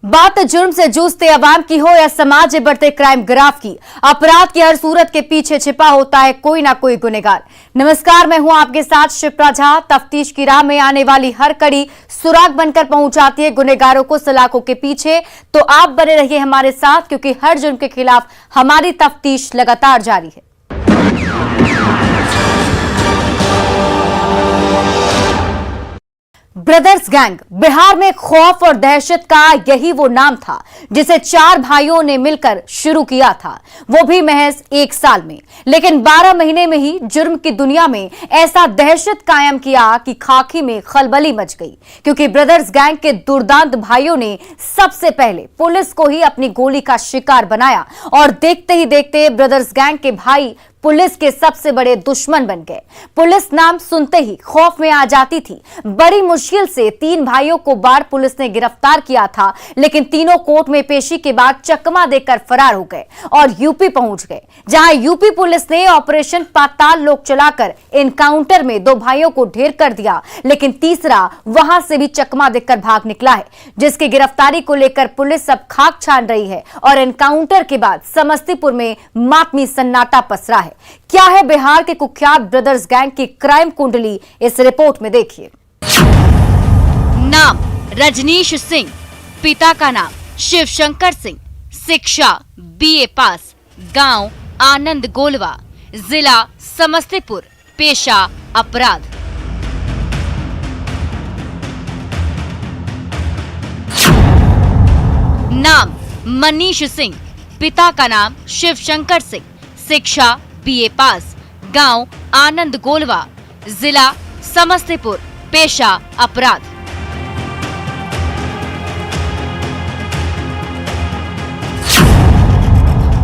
बात जुर्म से जूझते अवाम की हो या समाज में बढ़ते क्राइम ग्राफ की, अपराध की हर सूरत के पीछे छिपा होता है कोई ना कोई गुनहगार। नमस्कार, मैं हूं आपके साथ शिप्रा झा। तफ्तीश की राह में आने वाली हर कड़ी सुराग बनकर पहुंचाती है गुनहगारों को सलाखों के पीछे। तो आप बने रहिए हमारे साथ, क्योंकि हर जुर्म के खिलाफ हमारी तफ्तीश लगातार जारी है। ब्रदर्स गैंग बिहार में खौफ और दहशत का यही वो नाम था जिसे 4 भाइयों ने मिलकर शुरू किया था, वो भी महज 1 साल में। लेकिन 12 महीने में ही जुर्म की दुनिया में ऐसा दहशत कायम किया कि खाकी में खलबली मच गई, क्योंकि ब्रदर्स गैंग के दुर्दांत भाइयों ने सबसे पहले पुलिस को ही अपनी गोली का शिकार बनाया और देखते ही देखते ब्रदर्स गैंग के भाई पुलिस के सबसे बड़े दुश्मन बन गए। पुलिस नाम सुनते ही खौफ में आ जाती थी। बड़ी मुश्किल से 3 भाइयों को बाढ़ पुलिस ने गिरफ्तार किया था, लेकिन तीनों कोर्ट में पेशी के बाद चकमा देकर फरार हो गए और यूपी पहुंच गए, जहां यूपी पुलिस ने ऑपरेशन पाताल लोक चलाकर एनकाउंटर में 2 भाइयों को ढेर कर दिया, लेकिन तीसरा वहां से भी चकमा देकर भाग निकला है, जिसकी गिरफ्तारी को लेकर पुलिस अब खाक छान रही है। और एनकाउंटर के बाद समस्तीपुर में मातमी सन्नाटा पसरा है। क्या है बिहार के कुख्यात ब्रदर्स गैंग की क्राइम कुंडली, इस रिपोर्ट में देखिए। नाम रजनीश सिंह, पिता का नाम शिवशंकर सिंह, शिक्षा BA पास, गांव आनंद गोलवा, जिला समस्तीपुर, पेशा अपराध। नाम मनीष सिंह, पिता का नाम शिवशंकर सिंह, शिक्षा BA पास, गांव आनंद गोलवा, जिला समस्तीपुर, पेशा अपराध।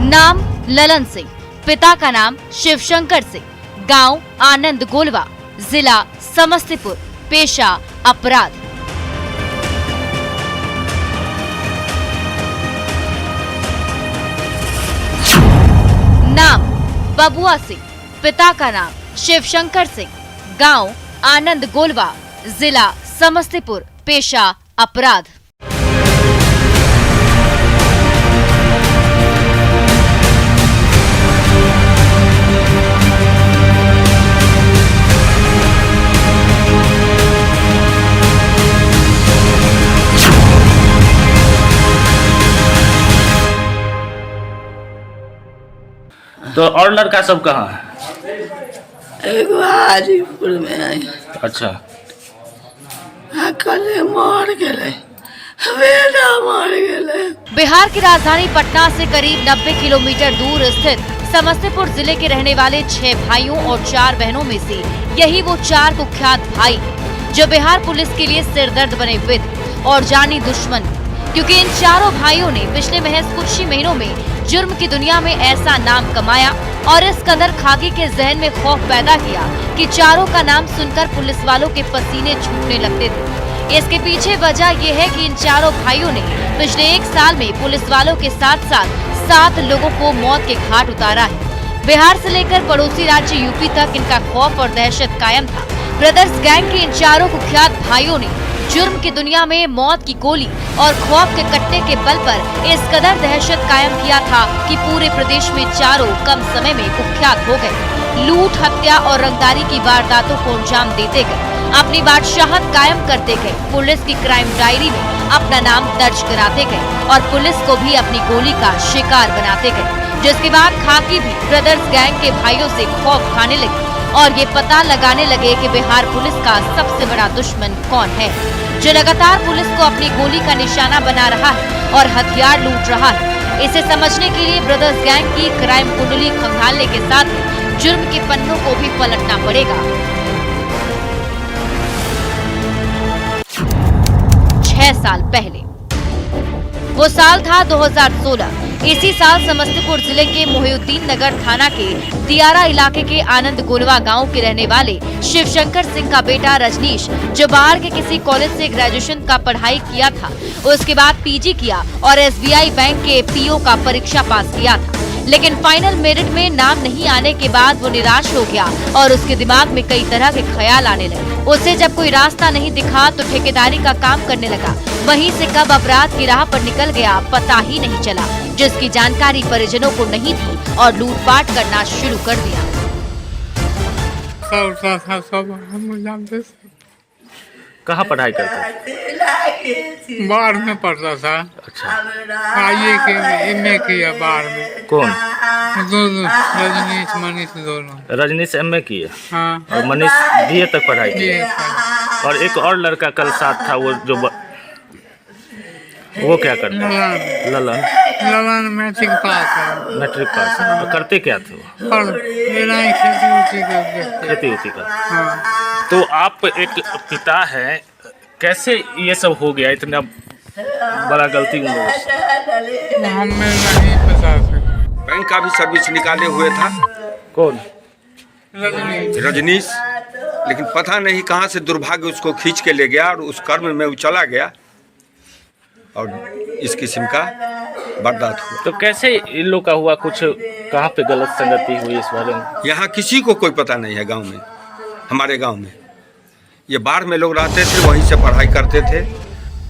नाम ललन सिंह, पिता का नाम शिवशंकर सिंह, गांव आनंद गोलवा, जिला समस्तीपुर, पेशा अपराध। नाम बबुआ सिंह, पिता का नाम शिवशंकर सिंह, गांव आनंद गोलवा, जिला समस्तीपुर, पेशा अपराध। तो और लड़का सब कहाँ है? एगो हाजीपुर में है। अच्छा, कल मर गए, बेटा मर गए। बिहार की राजधानी पटना से करीब 90 किलोमीटर दूर स्थित समस्तीपुर जिले के रहने वाले 6 भाइयों और 4 बहनों में से यही वो 4 कुख्यात भाई जो बिहार पुलिस के लिए सिरदर्द बने हुए थे और जानी दुश्मन, क्योंकि इन चारों भाइयों ने पिछले महज कुछ ही महीनों में जुर्म की दुनिया में ऐसा नाम कमाया और इस कदर खाकी के जहन में खौफ पैदा किया कि चारों का नाम सुनकर पुलिस वालों के पसीने छूटने लगते थे। इसके पीछे वजह यह है कि इन चारों भाइयों ने पिछले 1 साल में पुलिस वालों के साथ साथ 7 लोगों को मौत के घाट उतारा है। बिहार से लेकर पड़ोसी राज्य यूपी तक इनका खौफ और दहशत कायम था। ब्रदर्स गैंग के इन चारों कुख्यात भाइयों ने जुर्म की दुनिया में मौत की गोली और खौफ के कट्टे के बल पर इस कदर दहशत कायम किया था कि पूरे प्रदेश में चारों कम समय में कुख्यात हो गए। लूट, हत्या और रंगदारी की वारदातों को अंजाम देते गए, अपनी बादशाहत कायम करते गए, पुलिस की क्राइम डायरी में अपना नाम दर्ज कराते गए और पुलिस को भी अपनी गोली का शिकार बनाते गए। जिसके बाद खाकी भी ब्रदर्स गैंग के भाइयों से खौफ खाने लगी और ये पता लगाने लगे कि बिहार पुलिस का सबसे बड़ा दुश्मन कौन है, जो लगातार पुलिस को अपनी गोली का निशाना बना रहा है और हथियार लूट रहा है। इसे समझने के लिए ब्रदर्स गैंग की क्राइम कुंडली खंगालने के साथ ही जुर्म के पन्नों को भी पलटना पड़ेगा। 6 साल पहले, वो साल था 2016। इसी साल समस्तीपुर जिले के मोहिउद्दीन नगर थाना के दियारा इलाके के आनंद गोलवा गांव के रहने वाले शिवशंकर सिंह का बेटा रजनीश, जो बाहर के किसी कॉलेज से ग्रेजुएशन का पढ़ाई किया था, उसके बाद PG किया और SBI बैंक के PO का परीक्षा पास किया था। लेकिन फाइनल मेरिट में नाम नहीं आने के बाद वो निराश हो गया और उसके दिमाग में कई तरह के ख्याल आने लगे। उसे जब कोई रास्ता नहीं दिखा तो ठेकेदारी का काम करने लगा। वहीं से कब अपराध की राह पर निकल गया पता ही नहीं चला, जिसकी जानकारी परिजनों को नहीं थी और लूटपाट करना शुरू कर दिया। सब हम जानते थे। कहाँ पढ़ाई करते थे? बाहर में पढ़ता था। अच्छा, आइए के एमए किया बाहर में। कौन? दोनों रजनीश मनीष दोनों। रजनीश एमए किए हाँ और मनीष बीए तक पढ़ाई की। ये और एक और लड़का कल साथ था, वो जो वो क्या करता है? ललन ललन मैट्रिक पास है। मैट्रिक पास है। तो करते क्या थे वो? पर मेरा ही खेती करते। खेती उती का। हाँ तो आप एक पिता हैं, कैसे ये सब हो गया? इतना बड़ा गलती उन लोगों से। हमें नहीं पता था। बैंक का भी सर्विस निकाले हुए था कौन? रजनीश, लेकिन पता नहीं कहां से दुर्भाग्य उसको खींच के ले गया और उस कर्म में वो चला गया और इस किस्म का बर्दाश्त हुआ। तो कैसे इन लोग का हुआ? कुछ कहाँ पे गलत संगति हुई इस बारे में? यहाँ किसी को कोई पता नहीं है गांव में। हमारे गांव में ये बाढ़ में लोग रहते थे, वहीं से पढ़ाई करते थे।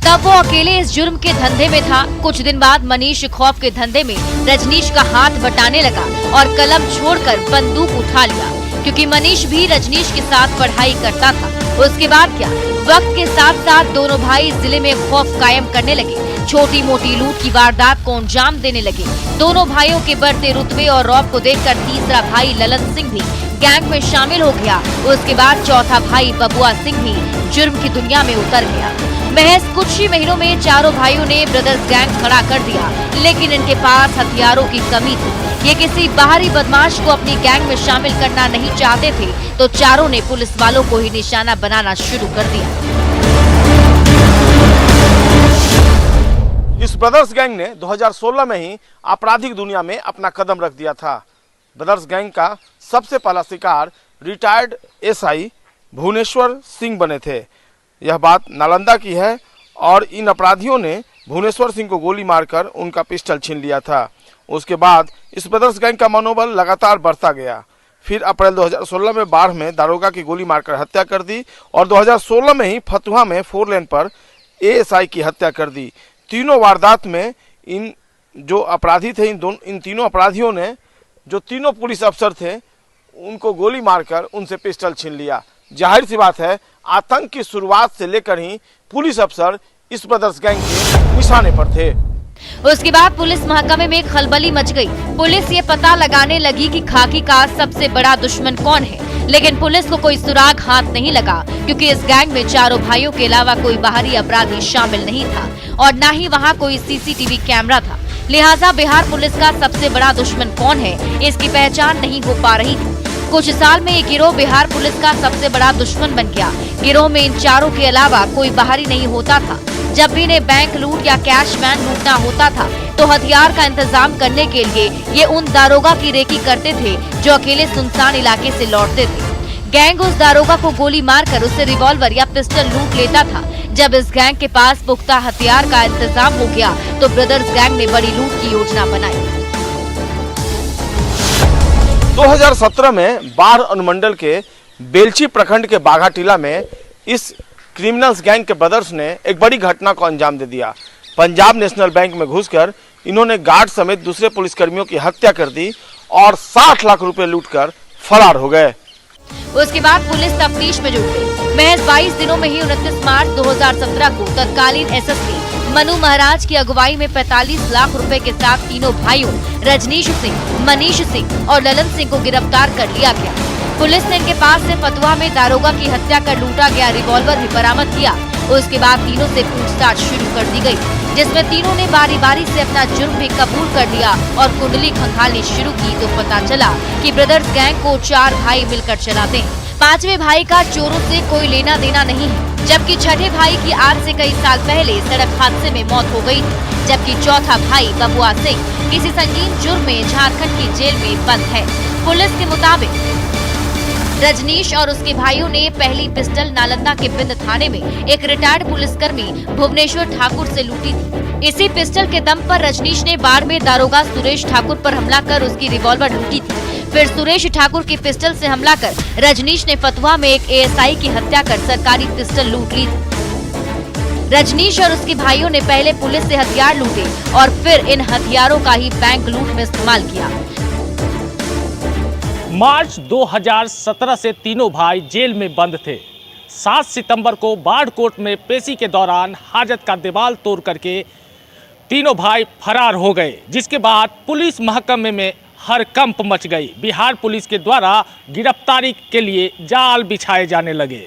तब वो अकेले इस जुर्म के धंधे में था। कुछ दिन बाद मनीष खौफ के धंधे में रजनीश का हाथ बटाने लगा और कलम छोड़कर बंदूक उठा लिया, क्योंकि मनीष भी रजनीश के साथ पढ़ाई करता था। उसके बाद क्या, वक्त के साथ साथ दोनों भाई जिले में खौफ कायम करने लगे। छोटी मोटी लूट की वारदात को अंजाम देने लगे। दोनों भाइयों के बढ़ते रुतबे और रौब को देखकर तीसरा भाई ललन सिंह भी गैंग में शामिल हो गया। उसके बाद चौथा भाई बबुआ सिंह भी जुर्म की दुनिया में उतर गया। महज कुछ ही महीनों में चारों भाइयों ने ब्रदर्स गैंग खड़ा कर दिया, लेकिन इनके पास हथियारों की कमी थी। ये किसी बाहरी बदमाश को अपनी गैंग में शामिल करना नहीं चाहते थे, तो चारों ने पुलिस वालों को ही निशाना बनाना शुरू कर दिया। इस ब्रदर्स गैंग ने 2016 में ही आपराधिक दुनिया में अपना कदम रख दिया था। ब्रदर्स गैंग का सबसे पहला शिकार रिटायर्ड एसआई भुवनेश्वर सिंह बने थे। यह बात नालंदा की है और इन अपराधियों ने भुवनेश्वर सिंह को गोली मारकर उनका पिस्टल छीन लिया था। उसके बाद इस ब्रदर्स गैंग का मनोबल लगातार बढ़ता गया। फिर अप्रैल 2016 में बाढ़ में दारोगा की गोली मारकर हत्या कर दी और 2016 में ही फतुहा में 4 लेन पर एएसआई की हत्या कर दी। तीनों वारदात में इन जो अपराधी थे, इन तीनों अपराधियों ने जो तीनों पुलिस अफसर थे उनको गोली मारकर उनसे पिस्टल छीन लिया। जाहिर सी बात है, आतंक की शुरुआत से लेकर ही पुलिस अफसर इस ब्रदर्स गैंग के निशाने पर थे। उसके बाद पुलिस महकमे में खलबली मच गई। पुलिस ये पता लगाने लगी कि खाकी का सबसे बड़ा दुश्मन कौन है, लेकिन पुलिस को कोई सुराग हाथ नहीं लगा, क्योंकि इस गैंग में चारों भाइयों के अलावा कोई बाहरी अपराधी शामिल नहीं था और न ही वहाँ कोई सीसीटीवी कैमरा था। लिहाजा बिहार पुलिस का सबसे बड़ा दुश्मन कौन है, इसकी पहचान नहीं हो पा रही थी। कुछ साल में ये गिरोह बिहार पुलिस का सबसे बड़ा दुश्मन बन गया। गिरोह में इन चारों के अलावा कोई बाहरी नहीं होता था। जब भी इन्हें बैंक लूट या कैश वैन लूटना होता था तो हथियार का इंतजाम करने के लिए ये उन दारोगा की रेकी करते थे जो अकेले सुनसान इलाके से लौटते थे। गैंग उस दारोगा को गोली मारकर उससे रिवॉल्वर या पिस्टल लूट लेता था। जब इस गैंग के पास पुख्ता हथियार का इंतजाम हो गया तो ब्रदर्स गैंग ने बड़ी लूट की योजना बनाई। 2017 में बाढ़ अनुमंडल के बेलची प्रखंड के बाघाटीला में इस क्रिमिनल्स गैंग के ब्रदर्स ने एक बड़ी घटना को अंजाम दे दिया। पंजाब नेशनल बैंक में घुसकर इन्होंने गार्ड समेत दूसरे पुलिसकर्मियों की हत्या कर दी और 60 लाख रुपए लूटकर फरार हो गए। उसके बाद पुलिस तफ्तीश में जुट गई। महज 22 दिनों में ही 29 मार्च 2017 को तत्कालीन एसएसपी मनु महाराज की अगुवाई में 45 लाख रुपए के साथ तीनों भाइयों रजनीश सिंह, मनीष सिंह और ललन सिंह को गिरफ्तार कर लिया गया। पुलिस ने इनके पास से फतुहा में दारोगा की हत्या कर लूटा गया रिवॉल्वर भी बरामद किया। उसके बाद तीनों से पूछताछ शुरू कर दी गई, जिसमें तीनों ने बारी बारी से अपना जुर्म भी कबूल कर लिया और कुंडली खंगालनी शुरू की तो पता चला कि ब्रदर्स गैंग को 4 भाई मिलकर चलाते हैं। 5वें भाई का चोरों से कोई लेना देना नहीं है, जबकि छठे भाई की आज से कई साल पहले सड़क हादसे में मौत हो गई थी, जबकि चौथा भाई बबुआ सिंह किसी संगीन जुर्म में झारखंड की जेल में बंद है। पुलिस के मुताबिक रजनीश और उसके भाइयों ने पहली पिस्टल नालंदा के बिंद थाने में एक रिटायर्ड पुलिसकर्मी भुवनेश्वर ठाकुर से लूटी थी। इसी पिस्टल के दम पर रजनीश ने बाड़मेर दारोगा सुरेश ठाकुर पर हमला कर उसकी रिवॉल्वर लूटी थी। फिर सुरेश ठाकुर की पिस्टल से हमला कर रजनीश ने फतुहा में एक एएसआई की हत्या कर सरकारी पिस्टल लूट ली थी। रजनीश और उसके भाइयों ने पहले पुलिस से हथियार लूटे और फिर इन हथियारों का ही बैंक लूट में इस्तेमाल किया। मार्च 2017 से तीनों भाई जेल में बंद थे। 7 सितंबर को बाढ़ कोर्ट में पेशी के दौरान हाजत का दीवार तोड़ करके तीनों भाई फरार हो गए, जिसके बाद पुलिस महकमे में हड़कंप मच गई। बिहार पुलिस के द्वारा गिरफ्तारी के लिए जाल बिछाए जाने लगे।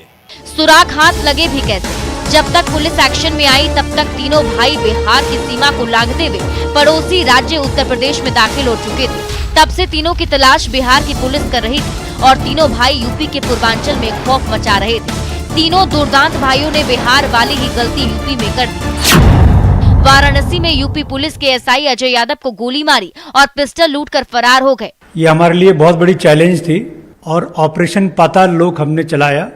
सुराग हाथ लगे भी कैसे? जब तक पुलिस एक्शन में आई तब तक तीनों भाई बिहार की सीमा को लांघते हुए पड़ोसी राज्य उत्तर प्रदेश में दाखिल हो चुके थे। तब से तीनों की तलाश बिहार की पुलिस कर रही थी और तीनों भाई यूपी के पूर्वांचल में खौफ मचा रहे थे। तीनों दुर्दांत भाइयों ने बिहार वाली ही गलती यूपी में कर दी। वाराणसी में यूपी पुलिस के एसआई अजय यादव को गोली मारी और पिस्टल लूटकर फरार हो गए। ये हमारे लिए बहुत बड़ी चैलेंज थी और ऑपरेशन पाताल लोक हमने चलाया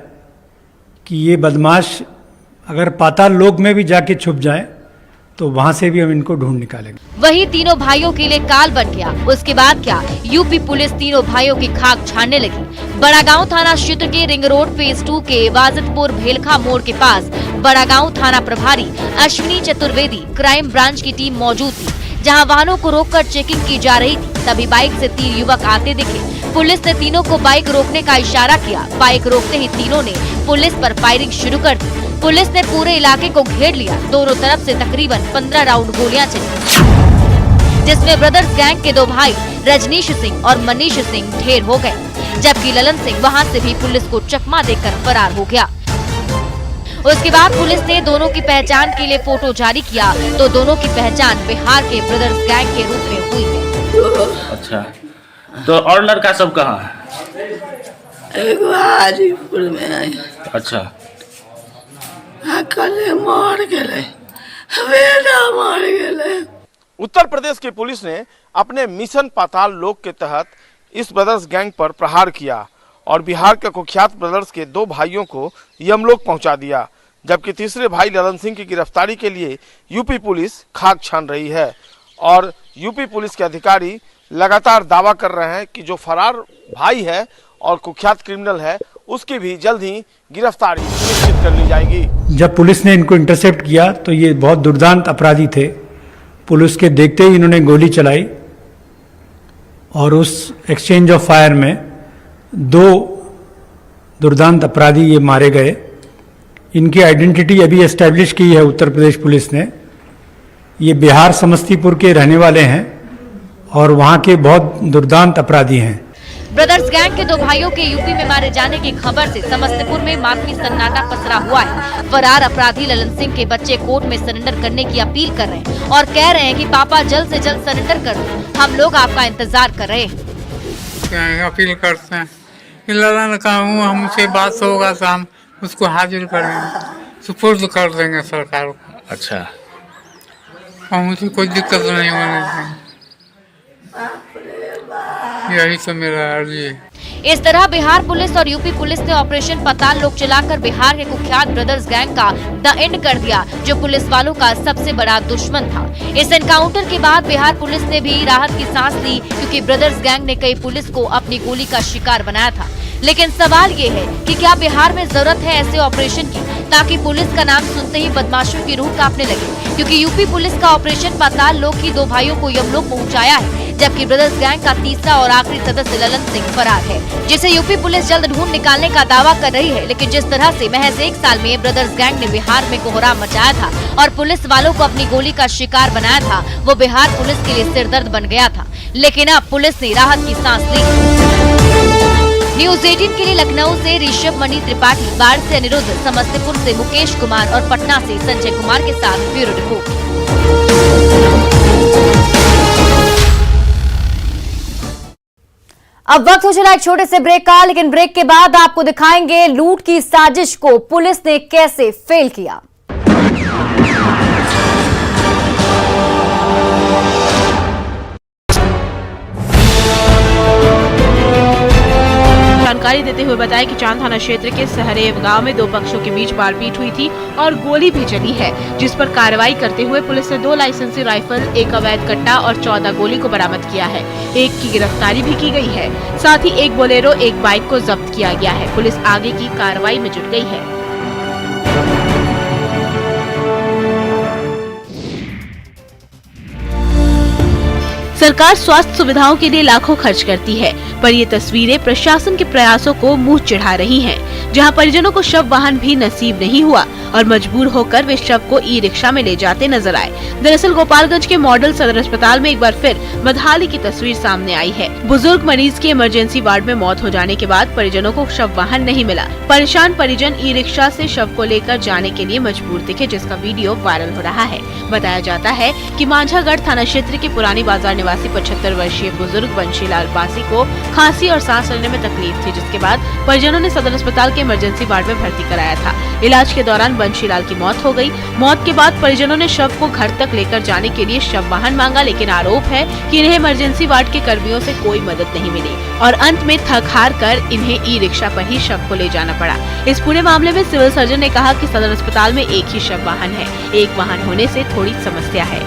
कि ये बदमाश अगर पाताल लोक में भी जाके छुप जाए तो वहां से भी हम इनको ढूंढ निकालेंगे। वही तीनों भाइयों के लिए काल बन गया। उसके बाद क्या, यूपी पुलिस तीनों भाइयों की खाक छानने लगी। बड़ागांव थाना क्षेत्र के रिंग रोड फेज 2 के वाजिदपुर भेलखा मोड़ के पास बड़ागांव थाना प्रभारी अश्विनी चतुर्वेदी क्राइम ब्रांच की टीम मौजूद थी, जहां वाहनों को रोककर चेकिंग की जा रही थी। तभी बाइक से 3 युवक आते दिखे। पुलिस ने तीनों को बाइक रोकने का इशारा किया। बाइक रोकते ही तीनों ने पुलिस पर फायरिंग शुरू कर दी। पुलिस ने पूरे इलाके को घेर लिया। दोनों तरफ से तकरीबन 15 राउंड गोलियां चली, जिसमें ब्रदर्स गैंग के 2 भाई रजनीश सिंह और मनीष सिंह ढेर हो गए, जबकि ललन सिंह वहां से भी पुलिस को चकमा देकर फरार हो गया। उसके बाद पुलिस ने दोनों की पहचान के लिए फोटो जारी किया तो दोनों की पहचान बिहार के ब्रदर्स गैंग के रूप में हुई है। अच्छा, तो और लड़का सब कहाँ है? एक हाजीपुर में है। अच्छा, कल मार गए, बेटा मार गए। उत्तर प्रदेश की पुलिस ने अपने मिशन पाताल लोक के तहत इस ब्रदर्स गैंग पर प्रहार किया और बिहार के कुख्यात ब्रदर्स के 2 भाइयों को यमलोक पहुंचा दिया, जबकि तीसरे भाई ललन सिंह की गिरफ्तारी के लिए यूपी पुलिस खाक छान रही है। और यूपी पुलिस के अधिकारी लगातार दावा कर रहे हैं कि जो फरार भाई है और कुख्यात क्रिमिनल है उसकी भी जल्द ही गिरफ्तारी सुनिश्चित कर ली जाएगी। जब पुलिस ने इनको इंटरसेप्ट किया तो ये बहुत दुर्दांत अपराधी थे। पुलिस के देखते ही इन्होंने गोली चलाई और उस एक्सचेंज ऑफ फायर में 2 दुर्दांत अपराधी ये मारे गए। इनकी आइडेंटिटी अभी एस्टेब्लिश की है उत्तर प्रदेश पुलिस ने। ये बिहार समस्तीपुर के रहने वाले हैं और वहाँ के बहुत दुर्दांत अपराधी हैं। ब्रदर्स गैंग के 2 भाइयों के यूपी में मारे जाने की खबर से समस्तीपुर में मातमी सन्नाटा पसरा हुआ है। फरार अपराधी ललन सिंह के बच्चे कोर्ट में सरेंडर करने की अपील कर रहे हैं और कह रहे हैं कि पापा जल्द से जल्द सरेंडर कर दो, हम लोग आपका इंतजार कर रहे हैं। अपील करते हैं कि ललन का हूँ, हमसे बात होगा तो हम उसको हाजिर करेंगे, सुपुर्द कर देंगे सरकार को। अच्छा, मुझे कोई दिक्कत नहीं होने देंगे, यही तो मेरा अर्जी है। इस तरह बिहार पुलिस और यूपी पुलिस ने ऑपरेशन पाताल लोक चलाकर बिहार के कुख्यात ब्रदर्स गैंग का द एंड कर दिया, जो पुलिस वालों का सबसे बड़ा दुश्मन था। इस एनकाउंटर के बाद बिहार पुलिस ने भी राहत की सांस ली, क्योंकि ब्रदर्स गैंग ने कई पुलिस को अपनी गोली का शिकार बनाया था। लेकिन सवाल ये है कि क्या बिहार में जरूरत है ऐसे ऑपरेशन की, ताकि पुलिस का नाम सुनते ही बदमाशों की रूह कांपने लगे? क्योंकि यूपी पुलिस का ऑपरेशन पाताल लोक ही 2 भाइयों को यमलोक पहुंचाया है, जबकि ब्रदर्स गैंग का तीसरा और आखिरी सदस्य ललन सिंह फरार है, जिसे यूपी पुलिस जल्द ढूंढ निकालने का दावा कर रही है। लेकिन जिस तरह से महज 1 साल में ब्रदर्स गैंग ने बिहार में कोहराम मचाया था और पुलिस वालों को अपनी गोली का शिकार बनाया था, वो बिहार पुलिस के लिए सिरदर्द बन गया था। लेकिन अब पुलिस ने राहत की सांस ली। न्यूज 18 के लिए लखनऊ से ऋषभ मणि त्रिपाठी, बाढ़ से अनिरुद्ध, समस्तीपुर से मुकेश कुमार और पटना से संजय कुमार के साथ ब्यूरो रिपोर्ट। अब वक्त हो चला एक छोटे से ब्रेक का, लेकिन ब्रेक के बाद आपको दिखाएंगे लूट की साजिश को पुलिस ने कैसे फेल किया। जानकारी जानकारी देते हुए बताया कि चांद थाना क्षेत्र के सहरेव गांव में 2 पक्षों के बीच मारपीट हुई थी और गोली भी चली है, जिस पर कार्रवाई करते हुए पुलिस ने 2 लाइसेंसी राइफल, 1 अवैध कट्टा और 14 गोली को बरामद किया है। एक की गिरफ्तारी भी की गई है। साथ ही 1 बोलेरो, 1 बाइक को जब्त किया गया है। पुलिस आगे की कार्रवाई में जुट गई है। सरकार स्वास्थ्य सुविधाओं के लिए लाखों खर्च करती है, पर ये तस्वीरें प्रशासन के प्रयासों को मुंह चिढ़ा रही हैं, जहां परिजनों को शव वाहन भी नसीब नहीं हुआ और मजबूर होकर वे शव को ई रिक्शा में ले जाते नजर आए। दरअसल गोपालगंज के मॉडल सदर अस्पताल में एक बार फिर बदहाली की तस्वीर सामने आई है। बुजुर्ग मरीज की इमरजेंसी वार्ड में मौत हो जाने के बाद परिजनों को शव वाहन नहीं मिला। परेशान परिजन ई रिक्शा से शव को लेकर जाने के लिए मजबूर दिखे, जिसका वीडियो वायरल हो रहा है। बताया जाता है कि मांझागढ़ थाना क्षेत्र के पुरानी बाजार निवासी 75 वर्षीय बुजुर्ग बंशीलाल बासी को खांसी और सांस लेने में तकलीफ थी, जिसके बाद परिजनों ने सदर अस्पताल के इमरजेंसी वार्ड में भर्ती कराया था। इलाज के दौरान बंशीलाल की मौत हो गई। मौत के बाद परिजनों ने शव को घर तक लेकर जाने के लिए शव वाहन मांगा, लेकिन आरोप है कि इन्हें इमरजेंसी वार्ड के कर्मियों से कोई मदद नहीं मिली और अंत में थक हार कर इन्हें ई रिक्शा पर ही शव को ले जाना पड़ा। इस पूरे मामले में सिविल सर्जन ने कहा कि सदर अस्पताल में एक ही शव वाहन है, एक वाहन होने से थोड़ी समस्या है।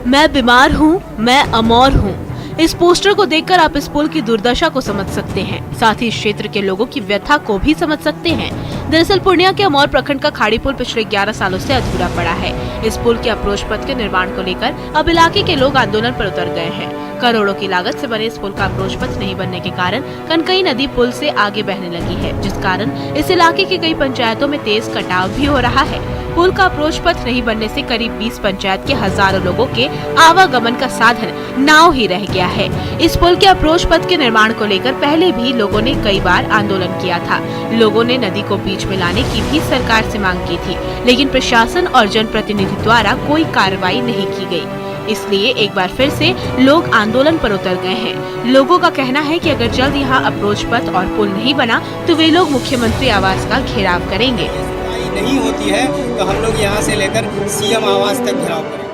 मैं बीमार हूँ, मैं अमौर हूँ। इस पोस्टर को देखकर आप इस पुल की दुर्दशा को समझ सकते हैं, साथ ही इस क्षेत्र के लोगों की व्यथा को भी समझ सकते हैं। दरअसल पूर्णिया के अमौर प्रखंड का खाड़ी पुल पिछले 11 सालों से अधूरा पड़ा है। इस पुल के अप्रोच पथ के निर्माण को लेकर अब इलाके के लोग आंदोलन पर उतर गए हैं। करोड़ों की लागत से बने इस पुल का अप्रोच पथ नहीं बनने के कारण कनकई नदी पुल से आगे बहने लगी है, जिस कारण इस इलाके की कई पंचायतों में तेज कटाव भी हो रहा है। पुल का अप्रोच पथ नहीं बनने से करीब 20 पंचायत के हजारों लोगों के आवागमन का साधन नाव ही रह गया है। इस पुल के अप्रोच पथ के निर्माण को लेकर पहले भी लोगों ने कई बार आंदोलन किया था। लोगों ने नदी को बीच में लाने की भी सरकार से मांग की थी, लेकिन प्रशासन और जनप्रतिनिधि द्वारा कोई कार्रवाई नहीं की गई। इसलिए एक बार फिर से लोग आंदोलन पर उतर गए हैं। लोगों का कहना है कि अगर जल्द यहाँ अप्रोच पथ और पुल नहीं बना तो वे लोग मुख्यमंत्री आवास का घेराव करेंगे। नहीं होती है तो हम लोग यहाँ से लेकर सीएम आवास तक घेराव करेंगे।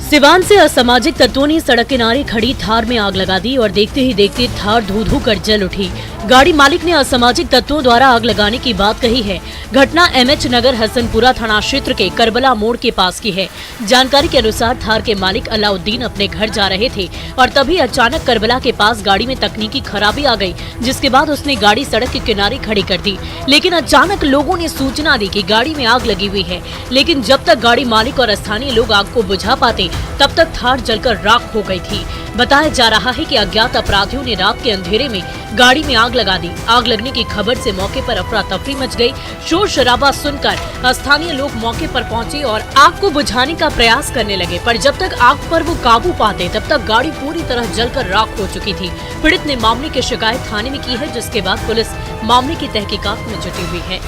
सिवान से असामाजिक तत्वों ने सड़क किनारे खड़ी थार में आग लगा दी और देखते ही देखते थार धू धू कर जल उठी। गाड़ी मालिक ने असामाजिक तत्वों द्वारा आग लगाने की बात कही है। घटना एमएच नगर हसनपुरा थाना क्षेत्र के करबला मोड़ के पास की है। जानकारी के अनुसार थार के मालिक अलाउद्दीन अपने घर जा रहे थे और तभी अचानक करबला के पास गाड़ी में तकनीकी खराबी आ गई, जिसके बाद उसने गाड़ी सड़क के किनारे खड़ी कर दी। लेकिन अचानक लोगों ने सूचना दी कि गाड़ी में आग लगी हुई है, लेकिन जब तक गाड़ी मालिक और स्थानीय लोग आग को बुझा पाते तब तक थार जलकर राख हो गई थी। बताया जा रहा है कि अज्ञात अपराधियों ने रात के अंधेरे में गाड़ी में आग लगा दी। आग लगने की खबर से मौके पर अफरा तफरी मच गई। शोर शराबा सुनकर स्थानीय लोग मौके पर पहुंचे और आग को बुझाने का प्रयास करने लगे, पर जब तक आग पर वो काबू पाते तब तक गाड़ी पूरी तरह जलकर राख हो चुकी थी। पीड़ित ने मामले की शिकायत थाने में की है, जिसके बाद पुलिस मामले की तहकीकात में जुटी हुई है।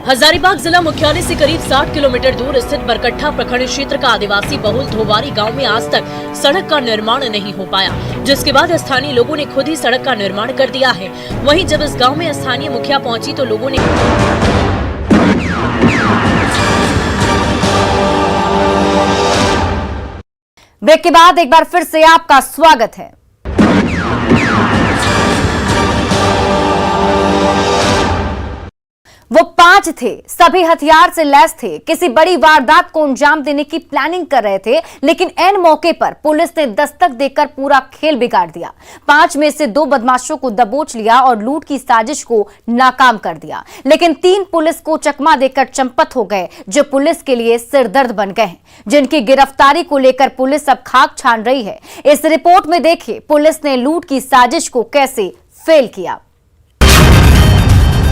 हजारीबाग जिला मुख्यालय से करीब 60 किलोमीटर दूर स्थित बरकट्ठा प्रखंड क्षेत्र का आदिवासी बहुल धोबारी गांव में आज तक सड़क का निर्माण नहीं हो पाया, जिसके बाद स्थानीय लोगों ने खुद ही सड़क का निर्माण कर दिया है। वहीं जब इस गांव में स्थानीय मुखिया पहुंची तो लोगों ने ब्रेक के बाद एक बार फिर से आपका स्वागत है। वो 5 थे, सभी हथियार से लैस थे, किसी बड़ी वारदात को अंजाम देने की प्लानिंग कर रहे थे, लेकिन ऐन मौके पर पुलिस ने दस्तक देकर पूरा खेल बिगाड़ दिया। 5 में से 2 बदमाशों को दबोच लिया और लूट की साजिश को नाकाम कर दिया, लेकिन 3 पुलिस को चकमा देकर चंपत हो गए, जो पुलिस के लिए सिरदर्द बन गए हैं, जिनकी गिरफ्तारी को लेकर पुलिस अब खाक छान रही है। इस रिपोर्ट में देखिए पुलिस ने लूट की साजिश को कैसे फेल किया।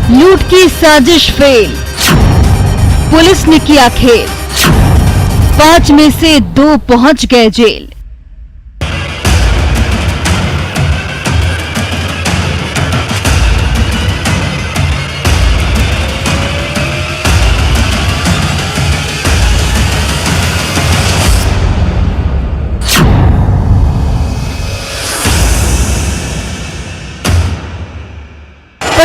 लूट की साजिश फेल, पुलिस ने किया खेल, 5 में से 2 पहुंच गए जेल।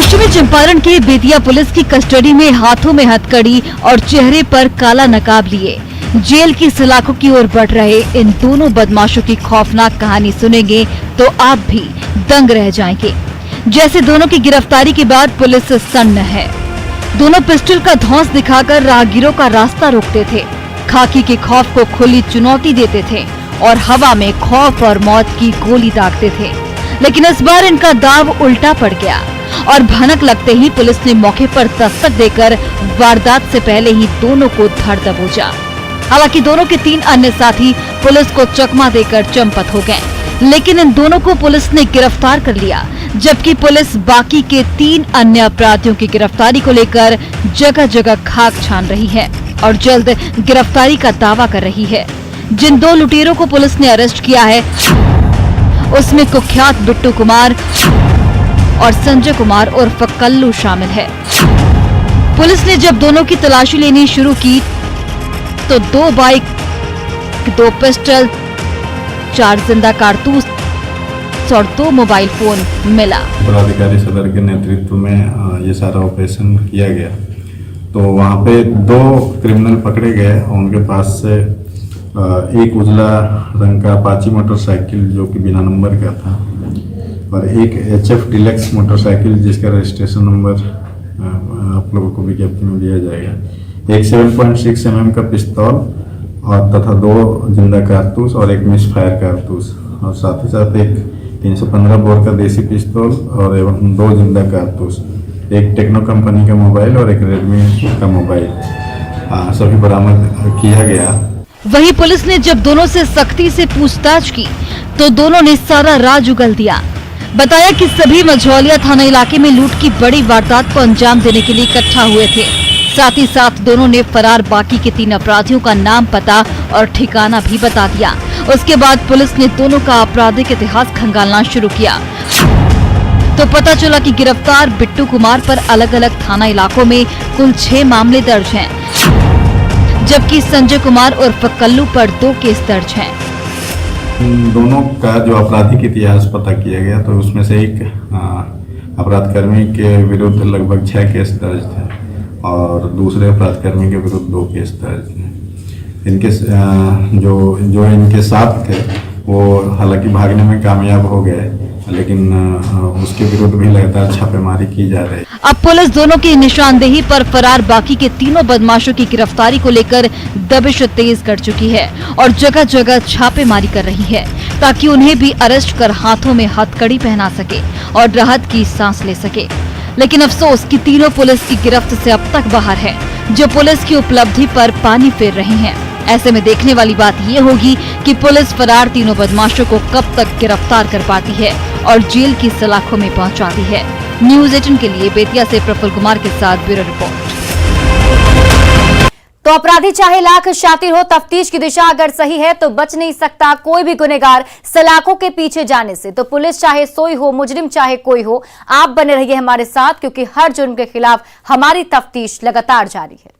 पश्चिमी चंपारण के बेतिया पुलिस की कस्टडी में हाथों में हथकड़ी और चेहरे पर काला नकाब लिए जेल की सलाखों की ओर बढ़ रहे इन दोनों बदमाशों की खौफनाक कहानी सुनेंगे तो आप भी दंग रह जाएंगे। जैसे दोनों की गिरफ्तारी के बाद पुलिस सन्न है। दोनों पिस्टल का धौंस दिखाकर राहगीरों का रास्ता रोकते थे, खाकी के खौफ को खुली चुनौती देते थे और हवा में खौफ और मौत की गोली दागते थे। लेकिन इस बार इनका दाव उल्टा पड़ गया और भनक लगते ही पुलिस ने मौके पर दस्तक देकर वारदात से पहले ही दोनों को धर दबोचा। हालांकि दोनों के 3 अन्य साथी पुलिस को चकमा देकर चंपत हो गए, लेकिन इन दोनों को पुलिस ने गिरफ्तार कर लिया, जबकि पुलिस बाकी के 3 अन्य अपराधियों की गिरफ्तारी को लेकर जगह जगह खाक छान रही है और जल्द गिरफ्तारी का दावा कर रही है। जिन 2 लुटेरों को पुलिस ने अरेस्ट किया है उसमें कुख्यात बिट्टू कुमार और संजय कुमार उर्फ कल्लू शामिल है। पुलिस ने जब दोनों की तलाशी लेनी शुरू की तो 2 बाइक, 2 पिस्टल, 4 जिंदा कारतूस और 2 मोबाइल फोन मिला। पदाधिकारी सदर के नेतृत्व में ये सारा ऑपरेशन किया गया तो वहाँ पे 2 क्रिमिनल पकड़े गए। उनके पास से एक उजला रंग का अपाची मोटरसाइकिल जो कि बिना नंबर का था और एक HF डिलक्स मोटरसाइकिल जिसका रजिस्ट्रेशन नंबर आप लोगों को विज्ञप्ति में दिया जाएगा, एक 7.6 mm का पिस्तौल और तथा 2 जिंदा कारतूस और एक मिस फायर कारतूस और साथ ही साथ एक 315 बोर का देसी पिस्तौल और एवं 2 जिंदा कारतूस, एक टेक्नो कंपनी का मोबाइल और एक रेडमी का मोबाइल सभी बरामद किया गया। वहीं पुलिस ने जब दोनों से सख्ती से पूछताछ की तो दोनों ने सारा राज उगल दिया। बताया कि सभी मझौलिया थाना इलाके में लूट की बड़ी वारदात को अंजाम देने के लिए इकट्ठा हुए थे। साथ ही साथ दोनों ने फरार बाकी के 3 अपराधियों का नाम, पता और ठिकाना भी बता दिया। उसके बाद पुलिस ने दोनों का आपराधिक इतिहास खंगालना शुरू किया तो पता चला कि गिरफ्तार बिट्टू कुमार पर अलग अलग थाना इलाकों में कुल 6 मामले दर्ज हैं, जबकि संजय कुमार उर्फ कल्लू पर 2 केस दर्ज हैं। दोनों का जो आपराधिक इतिहास पता किया गया तो उसमें से एक अपराधकर्मी के विरुद्ध लगभग 6 केस दर्ज थे और दूसरे अपराधकर्मी के विरुद्ध 2 केस दर्ज थे। इनके जो इनके साथ थे वो हालांकि भागने में कामयाब हो गए, लेकिन उसके विरुद्ध भी लगातार छापेमारी की जा रही है। अब पुलिस दोनों की निशानदेही पर फरार बाकी के 3 बदमाशों की गिरफ्तारी को लेकर दबिश तेज कर चुकी है और जगह जगह छापेमारी कर रही है ताकि उन्हें भी अरेस्ट कर हाथों में हथकड़ी पहना सके और राहत की सांस ले सके। लेकिन अफसोस कि तीनों पुलिस की गिरफ्त से अब तक बाहर है, जो पुलिस की उपलब्धि पर पानी फेर रहे हैं। ऐसे में देखने वाली बात ये होगी कि पुलिस फरार 3 बदमाशों को कब तक गिरफ्तार कर पाती है और जेल की सलाखों में पहुंचाती है। न्यूज़ 18 के लिए बेतिया से प्रफुल्ल कुमार के साथ ब्यूरो रिपोर्ट। तो अपराधी चाहे लाख शातिर हो, तफ्तीश की दिशा अगर सही है तो बच नहीं सकता कोई भी गुनहगार सलाखों के पीछे जाने से। तो पुलिस चाहे सोई हो, मुजरिम चाहे कोई हो, आप बने रहिए हमारे साथ, क्योंकि हर जुर्म के खिलाफ हमारी तफ्तीश लगातार जारी है।